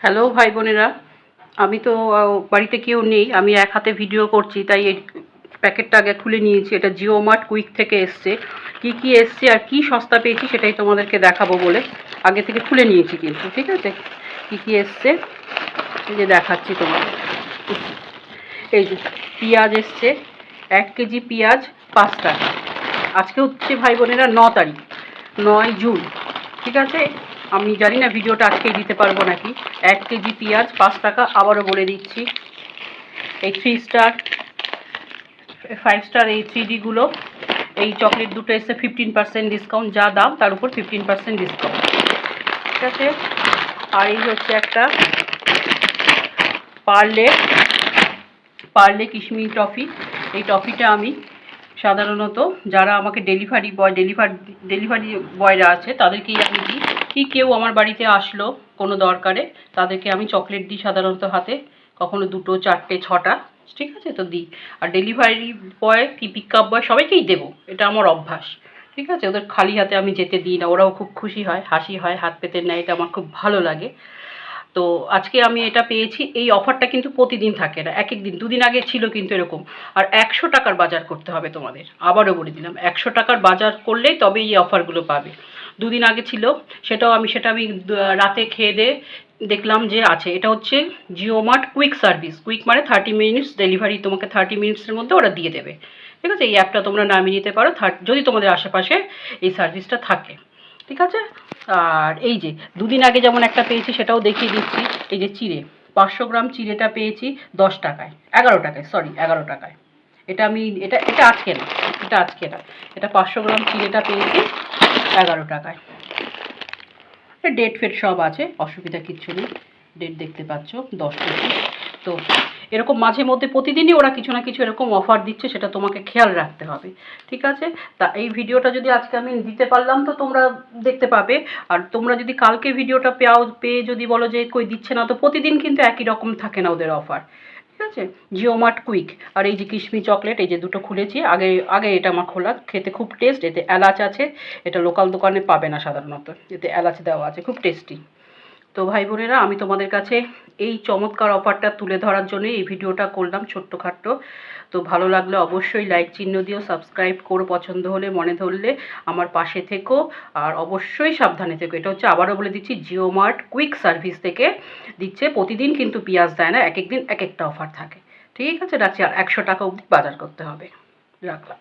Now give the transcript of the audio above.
Hello ভাই বোনেরা, আমি তো বাড়িতে কেউ নেই, আমি এক হাতে ভিডিও করছি, তাই এই প্যাকেটটা আগে খুলে নিয়েছি। এটা জিও মার্ট কুইক থেকে এসছে। কি কি এসছে আর কি সস্তা পেয়েছি সেটাই তোমাদেরকে দেখাবো বলে আগে থেকে খুলে নিয়েছি, কিন্তু ঠিক আছে। কি কি এসছে এই যে দেখাচ্ছি তোমাদের। এই যে পেঁয়াজ এসছে, 1 কেজি পেঁয়াজ 5 টাকা। আজকে হচ্ছে ভাই বোনেরা 9 তারিখ, 9 জুন, ঠিক আছে। আমি জানি না ভিডিওটা আজকেই দিতে পারবো নাকি। 1 কেজি পেঁয়াজ 5 টাকা, আবারও বলে দিচ্ছি। এই 3 স্টার 5 স্টার এই 3D গুলো, এই চকলেট দুটো এসে 15% ডিসকাউন্ট, যা দাম তার উপর 15% ডিসকাউন্ট, ঠিক আছে। আর এই হচ্ছে একটা পার্লে পার্লে কিশমিশ টফি। এই টফিটা আমি সাধারণত যারা আমাকে ডেলিভারি বয়রা আছে তাদেরকেই আমি দিই। কি কেউ আমার বাড়িতে আসলো কোনো দরকারে, তাদেরকে আমি চকলেট দিই সাধারণত হাতে, কখনো 2, 4, 6টা, ঠিক আছে, তো দিই। আর ডেলিভারি বয় কি পিক আপ বয় সবাইকেই দেবো, এটা আমার অভ্যাস, ঠিক আছে। ওদের খালি হাতে আমি যেতে দিই না, ওরাও খুব খুশি হয়, হাসি হয়, হাত পেতে নেয়, এটা আমার খুব ভালো লাগে। তো আজকে আমি এটা পেয়েছি। এই অফারটা কিন্তু প্রতিদিন থাকে না, এক এক দিন, 2 দিন আগে ছিল কিন্তু এরকম। আর 100 টাকার বাজার করতে হবে তোমাদের, আবারও বলে দিলাম 100 টাকার বাজার করলেই তবে এই অফারগুলো পাবে। 2 দিন আগে ছিল, সেটা আমি রাতে খেয়ে দিয়ে দেখলাম যে আছে। এটা হচ্ছে Jio mart quick service. Quick মানে 30 মিনিটস ডেলিভারি, তোমাকে 30 মিনিটসের মধ্যে ওরা দিয়ে দেবে, ঠিক আছে। এই অ্যাপটা তোমরা নামিয়ে নিতে পারো যদি তোমাদের আশেপাশে এই সার্ভিসটা থাকে, ঠিক আছে। আর এই যে 2 দিন আগে যেমন একটা পেয়েছি সেটাও দেখিয়ে দিচ্ছি। এই যে চিড়ে, 500 গ্রাম চিড়েটা পেয়েছি 10 টাকায়, 11 টাকায়, সরি 11 টাকায়। এটা আমি এটা আজকে না, এটা 500 গ্রাম চিড়েটা পেয়েছি 11 টাকায়। ডেট ফেট সব আছে, অসুবিধা কিচ্ছু নেই। ডেট দেখতে পাচ্ছ 10/25। তো এরকম মাঝে মধ্যে প্রতিদিনই ওরা কিছু না কিছু এরকম অফার দিচ্ছে, সেটা তোমাকে খেয়াল রাখতে হবে, ঠিক আছে। তা এই ভিডিওটা যদি আজকে আমি দিতে পারলাম তো তোমরা দেখতে পাবে। আর তোমরা যদি কালকে ভিডিওটা পেয়ে যদি বলো যে কই দিচ্ছে না, তো প্রতিদিন কিন্তু একই রকম থাকে না ওদের অফার, ঠিক আছে। Jio mart quick. আর এই যে কিশমিশ চকলেট, এই যে দুটো খুলেছি, আগে এটা আমার খোলা, খেতে খুব টেস্ট। এতে এলাচ আছে, এটা লোকাল দোকানে পাবে না সাধারণত, এতে এলাচ দেওয়া আছে, খুব টেস্টি। তো ভাই বোনেরা, আমি তোমাদের কাছে এই চমৎকার অফারটা তুলে ধরার জন্য এই ভিডিওটা করলাম ছোট্টখাট্ট। তো ভালো লাগলে অবশ্যই লাইক চিহ্ন দিও, সাবস্ক্রাইব করো, পছন্দ হলে মনে ধরলে আমার পাশে থেকো। আর অবশ্যই সাবধানে থেকো। এটা হচ্ছে, আবারও বলে দিচ্ছি, জিও মার্ট কুইক সার্ভিস থেকে দিচ্ছে। প্রতিদিন কিন্তু পেঁয়াজ দেয় না, এক এক দিন এক একটা অফার থাকে, ঠিক আছে। রাখছি। আর 100 টাকা অবধি বাজার করতে হবে। রাখলাম।